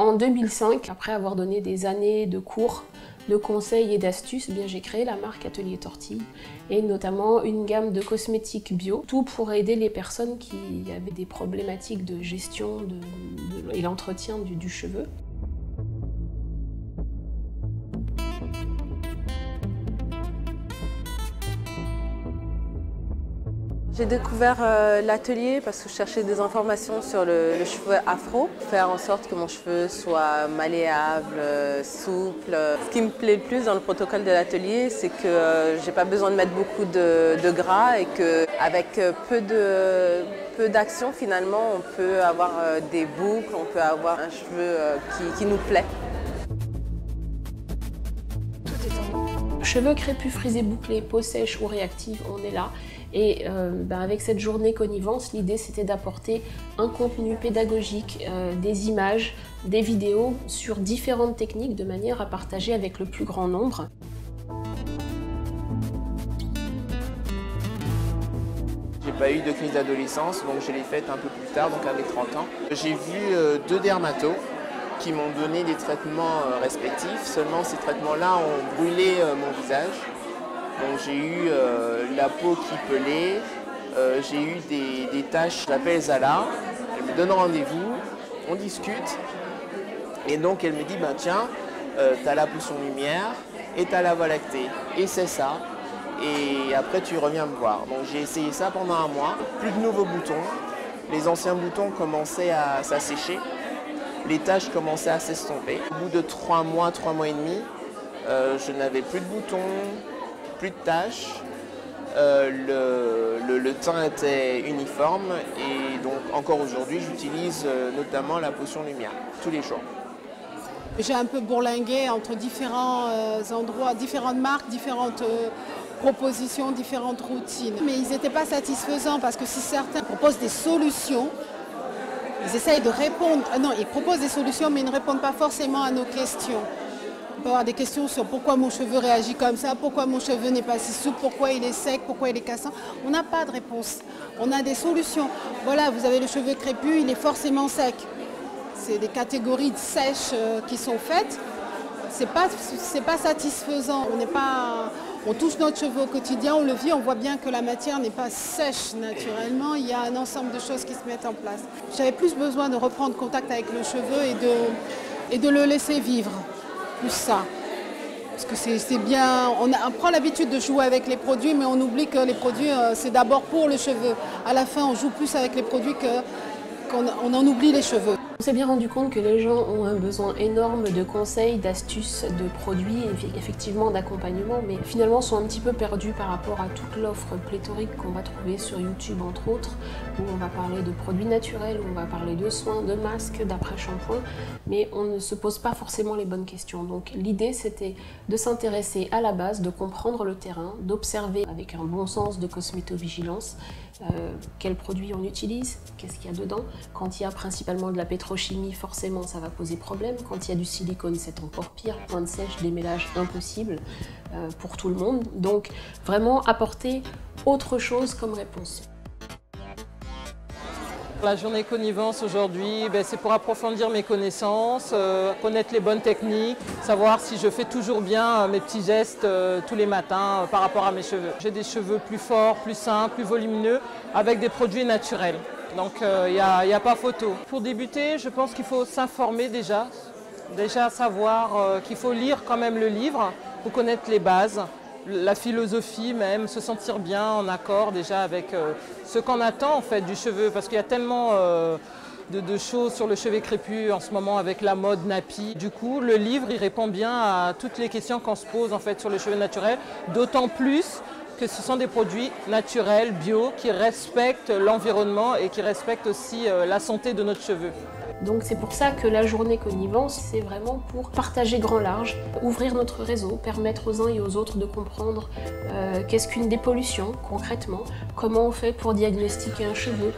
En 2005, après avoir donné des années de cours, de conseils et d'astuces, j'ai créé la marque Atelier Tortille et notamment une gamme de cosmétiques bio, tout pour aider les personnes qui avaient des problématiques de gestion et l'entretien du cheveu. J'ai découvert l'atelier parce que je cherchais des informations sur le cheveu afro, faire en sorte que mon cheveu soit malléable, souple. Ce qui me plaît le plus dans le protocole de l'atelier, c'est que j'ai pas besoin de mettre beaucoup de gras et qu'avec peu d'action, finalement, on peut avoir des boucles, on peut avoir un cheveu qui nous plaît. Cheveux crépus, frisés, bouclés, peau sèche ou réactive, on est là. Et avec cette journée connivence, l'idée c'était d'apporter un contenu pédagogique, des images, des vidéos sur différentes techniques de manière à partager avec le plus grand nombre. J'ai pas eu de crise d'adolescence, donc je l'ai faite un peu plus tard, donc avec 30 ans. J'ai vu 2 dermatos qui m'ont donné des traitements respectifs, seulement ces traitements-là ont brûlé mon visage. Donc j'ai eu la peau qui pelait, j'ai eu des taches, je l'appelle Zala, elle me donne rendez-vous, on discute et donc elle me dit tiens, tu as la potion lumière et tu as la voie lactée et c'est ça et après tu reviens me voir. Donc j'ai essayé ça pendant un mois, plus de nouveaux boutons, les anciens boutons commençaient à s'assécher, les taches commençaient à s'estomper. Au bout de 3 mois et demi, je n'avais plus de boutons, plus de taches, le teint était uniforme et donc encore aujourd'hui j'utilise notamment la potion lumière tous les jours. J'ai un peu bourlingué entre différents endroits, différentes marques, différentes propositions, différentes routines. Mais ils n'étaient pas satisfaisants parce que si certains proposent des solutions, ils essayent de répondre. Non, ils proposent des solutions mais ils ne répondent pas forcément à nos questions. On peut avoir des questions sur pourquoi mon cheveu réagit comme ça, pourquoi mon cheveu n'est pas si souple, pourquoi il est sec, pourquoi il est cassant. On n'a pas de réponse. On a des solutions. Voilà, vous avez le cheveu crépus, il est forcément sec. C'est des catégories de sèches qui sont faites. C'est pas satisfaisant. On touche notre cheveu au quotidien, on le vit, on voit bien que la matière n'est pas sèche naturellement. Il y a un ensemble de choses qui se mettent en place. J'avais plus besoin de reprendre contact avec le cheveu et de le laisser vivre. Plus ça. Parce que c'est bien, on prend l'habitude de jouer avec les produits, mais on oublie que les produits, c'est d'abord pour le cheveu. À la fin, on joue plus avec les produits qu'on en oublie les cheveux. On s'est bien rendu compte que les gens ont un besoin énorme de conseils, d'astuces, de produits, et effectivement d'accompagnement, mais finalement sont un petit peu perdus par rapport à toute l'offre pléthorique qu'on va trouver sur YouTube entre autres, où on va parler de produits naturels, où on va parler de soins, de masques, d'après-shampoing, mais on ne se pose pas forcément les bonnes questions. Donc l'idée c'était de s'intéresser à la base, de comprendre le terrain, d'observer avec un bon sens de cosmétovigilance quels produits on utilise, qu'est-ce qu'il y a dedans. Quand il y a principalement de la pétrochimie, forcément ça va poser problème. Quand il y a du silicone, c'est encore pire. Pointe sèche, démêlage impossible pour tout le monde. Donc vraiment apporter autre chose comme réponse. La journée connivence aujourd'hui, c'est pour approfondir mes connaissances, connaître les bonnes techniques, savoir si je fais toujours bien mes petits gestes tous les matins par rapport à mes cheveux. J'ai des cheveux plus forts, plus sains, plus volumineux, avec des produits naturels. Donc il n'y a pas photo. Pour débuter, je pense qu'il faut s'informer déjà savoir qu'il faut lire quand même le livre pour connaître les bases. La philosophie même, se sentir bien en accord déjà avec ce qu'on attend en fait du cheveu, parce qu'il y a tellement de choses sur le cheveu crépus en ce moment avec la mode nappy. Du coup, le livre il répond bien à toutes les questions qu'on se pose en fait sur le cheveu naturel, d'autant plus que ce sont des produits naturels, bio, qui respectent l'environnement et qui respectent aussi la santé de notre cheveu. Donc c'est pour ça que la journée connivence, c'est vraiment pour partager grand large, ouvrir notre réseau, permettre aux uns et aux autres de comprendre qu'est-ce qu'une dépollution concrètement, comment on fait pour diagnostiquer un cheveu,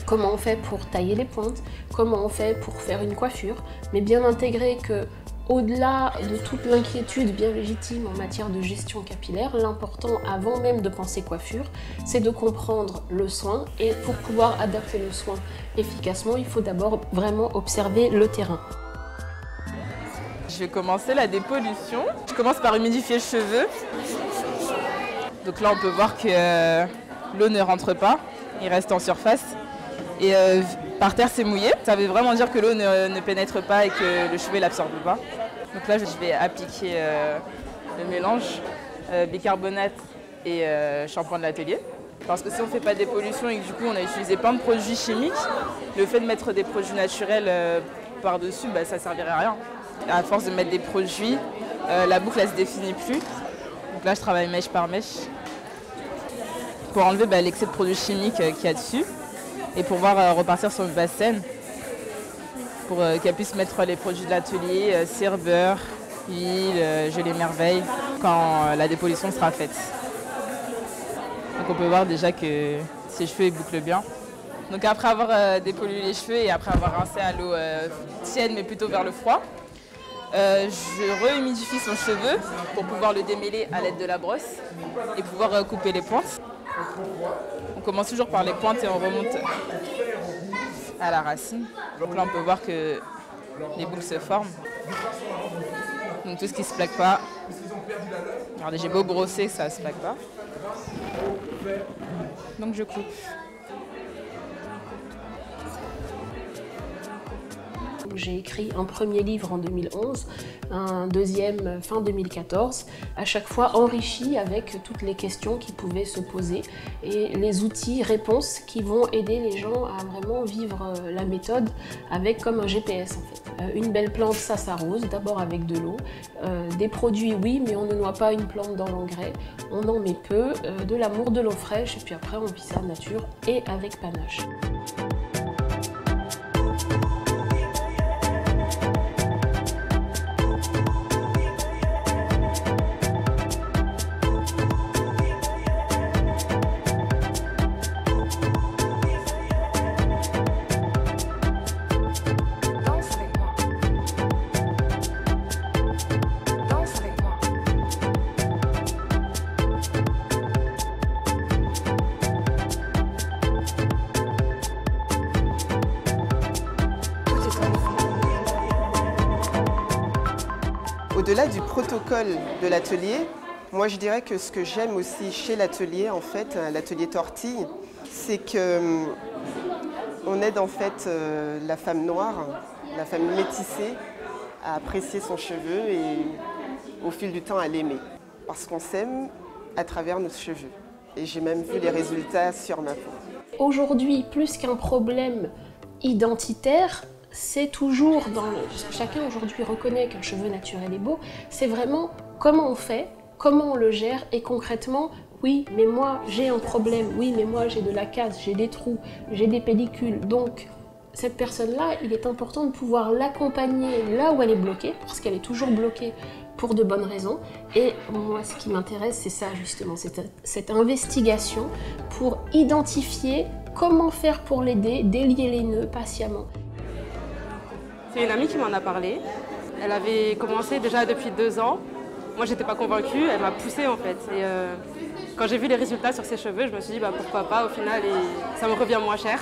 comment on fait pour tailler les pointes, comment on fait pour faire une coiffure, mais bien intégrer que au-delà de toute l'inquiétude bien légitime en matière de gestion capillaire, l'important avant même de penser coiffure, c'est de comprendre le soin, et pour pouvoir adapter le soin efficacement, il faut d'abord vraiment observer le terrain. vais commencer la dépollution. Je commence par humidifier le cheveu. Donc là, on peut voir que l'eau ne rentre pas, il reste en surface. Et par terre, c'est mouillé. Ça veut vraiment dire que l'eau ne pénètre pas et que le cheveu ne l'absorbe pas. Donc là, je vais appliquer le mélange bicarbonate et shampoing de l'atelier. Parce que si on ne fait pas de dépollution et que du coup on a utilisé plein de produits chimiques, le fait de mettre des produits naturels par-dessus, ça ne servirait à rien. À force de mettre des produits, la boucle ne se définit plus. Donc là je travaille mèche par mèche pour enlever l'excès de produits chimiques qu'il y a dessus et pour pouvoir repartir sur une base saine pour qu'elle puisse mettre les produits de l'atelier, cire, beurre, huile, gelée merveille quand la dépollution sera faite. Donc on peut voir déjà que ses cheveux ils bouclent bien. Donc après avoir dépollué les cheveux et après avoir rincé à l'eau tiède mais plutôt vers le froid, je re-humidifie son cheveu pour pouvoir le démêler à l'aide de la brosse et pouvoir couper les pointes. On commence toujours par les pointes et on remonte à la racine. Donc là on peut voir que les boucles se forment. Donc tout ce qui ne se plaque pas. Regardez, j'ai beau brosser, ça ne se plaque pas. Donc je coupe. J'ai écrit un premier livre en 2011, un deuxième fin 2014, à chaque fois enrichi avec toutes les questions qui pouvaient se poser et les outils, réponses qui vont aider les gens à vraiment vivre la méthode avec comme un GPS en fait. Une belle plante, ça s'arrose, d'abord avec de l'eau. Des produits, oui, mais on ne noie pas une plante dans l'engrais. On en met peu, de l'amour, de l'eau fraîche, et puis après on vit ça nature et avec panache. Au-delà du protocole de l'atelier, moi je dirais que ce que j'aime aussi chez l'atelier, en fait, l'atelier Tortille, c'est qu'on aide en fait la femme noire, la femme métissée à apprécier son cheveu et au fil du temps à l'aimer. Parce qu'on s'aime à travers nos cheveux. Et j'ai même vu les résultats sur ma peau. Aujourd'hui, plus qu'un problème identitaire, c'est toujours parce que chacun aujourd'hui reconnaît qu'un cheveu naturel est beau, c'est vraiment comment on fait, comment on le gère et concrètement, oui, mais moi j'ai un problème, oui, mais moi j'ai de la casse, j'ai des trous, j'ai des pellicules, donc cette personne-là, il est important de pouvoir l'accompagner là où elle est bloquée, parce qu'elle est toujours bloquée pour de bonnes raisons. Et moi, ce qui m'intéresse, c'est ça justement, cette investigation pour identifier comment faire pour l'aider, délier les nœuds patiemment. C'est une amie qui m'en a parlé. Elle avait commencé déjà depuis 2 ans. Moi, j'étais pas convaincue, elle m'a poussée en fait. Et quand j'ai vu les résultats sur ses cheveux, je me suis dit pourquoi pas, au final, et ça me revient moins cher.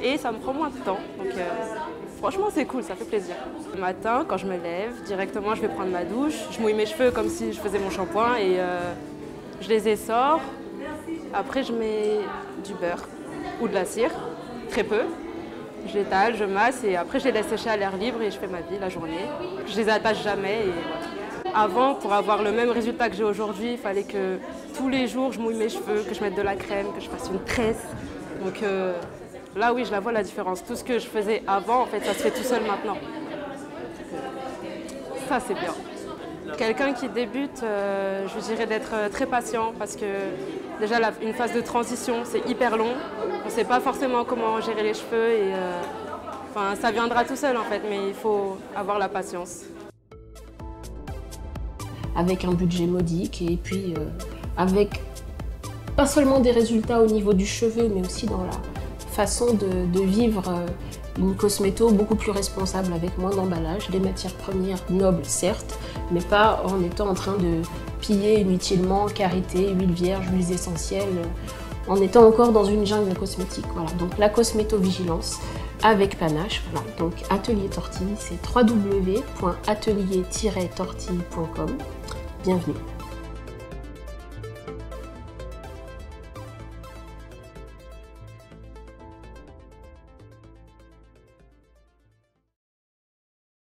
Et ça me prend moins de temps. Donc franchement, c'est cool, ça fait plaisir. Le matin, quand je me lève, directement, je vais prendre ma douche. Je mouille mes cheveux comme si je faisais mon shampoing et je les essore. Après, je mets du beurre ou de la cire, très peu. Je l'étale, je masse et après je les laisse sécher à l'air libre et je fais ma vie la journée. Je les attache jamais. Et avant, pour avoir le même résultat que j'ai aujourd'hui, il fallait que tous les jours je mouille mes cheveux, que je mette de la crème, que je fasse une tresse. Donc là oui, je la vois la différence. Tout ce que je faisais avant, en fait, ça se fait tout seul maintenant. Ça c'est bien. Quelqu'un qui débute, je dirais d'être très patient parce que déjà une phase de transition, c'est hyper long. On ne sait pas forcément comment gérer les cheveux et ça viendra tout seul en fait, mais il faut avoir la patience. Avec un budget modique et puis avec pas seulement des résultats au niveau du cheveu, mais aussi dans la façon de vivre une cosméto beaucoup plus responsable avec moins d'emballage, des matières premières nobles certes, mais pas en étant en train de piller inutilement karité, huile vierge, huiles essentielles. en étant encore dans une jungle cosmétique. Voilà, donc la cosmétovigilance avec panache. Voilà, donc Atelier Tortille, c'est www.atelier-tortille.com. Bienvenue.